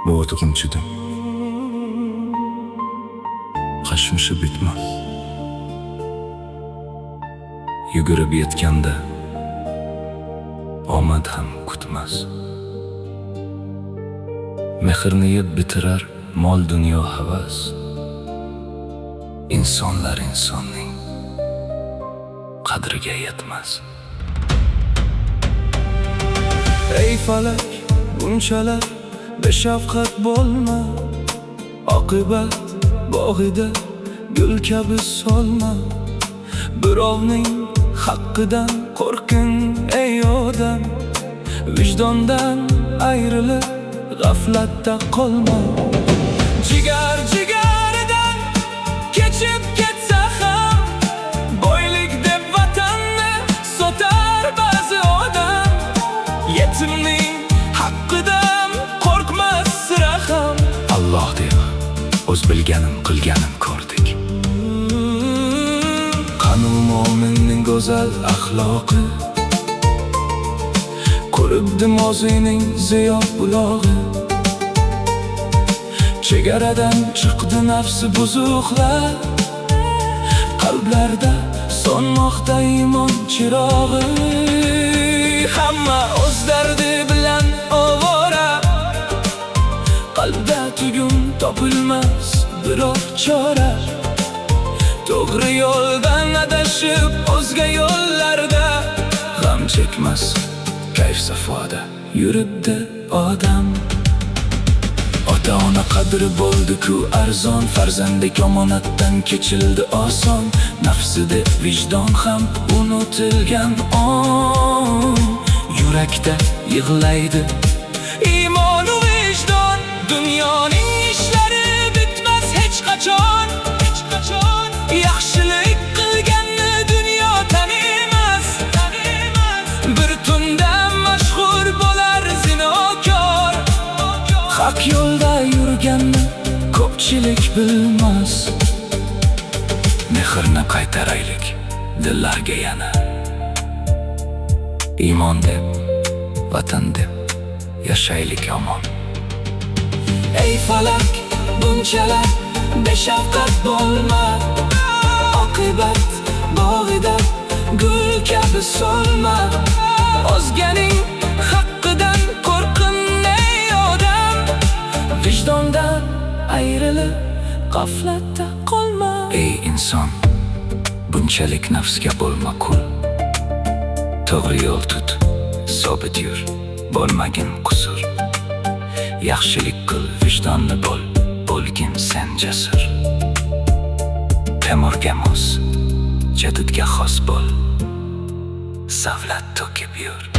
bu o'tkinchidim. Qashmishi bitmas. Yugurib yetganda omad ham kutmas. Mehrni yeb bitirar mol dunyo havas. İnsanlar insonning qadriga yetmas. Ey falak, bunchalar beshafqat bo'lma. Oqibat bog'ida gul kabi solma. Birovning haqqidan qo'rqing ey odam. Vijdondan ayrilib g'aflatda qolma. Jigar jigaridan kechib ketsa ham, boylik deb vatanni sotar ba'zi odam. Yetimning haqqidan qo'rqmas sira ham. Alloh deb o'z bilganim qilganim ko'rdik. Qanu mo'minning go'zal axloqi, ko'ribdi mozining ziyo bulog'i. Chegaradan chiqdi nafsi buzuqlar, qalblarda sonmoqda iymon chirog'i. Hamma o'z dardi bilan ovora, qalbda tugun topilmas biror chora. To'g'ri yo'ldan adashib o'zga yo'llarda g'am chekmas kayf safoda yuribdi odam. Ota-ona qadri bo'ldi-ku arzon, farzandek omonatdan kechildi oson. Nafsi deb vijdon ham unutilgan on. Yurakda yig'laydi iymon u vijdon. Dunyoning ishlari bitmas hech qachon. Yaxshilik qilganni dunyo tanimas. Bir tunda mashhur bo'lar zinokor. Haq yo'lda yurganni ko'pchilik bilmas. Mehrni qaytaraylik dillarga yana. Iymon deb, vatan deb yashaylik omon. Ey falak, bunchalar beshafqat bo'lma. Oqibat bog'ida gul kabi solma. O'zganing haqqidan qo'rqin ey odam. Vijdondan ayrilib g'aflatda qolma. Ey inson, bunchalik nafsga bo'lma qul. To'g'ri yo'l tut, sobit yur, bo'lmagin qusur. Yaxshilik qil, vijdonni bo'l, bo'lgin sen jasur. Temurga mos, jadidga xos bo'l, savlat to'kib yur.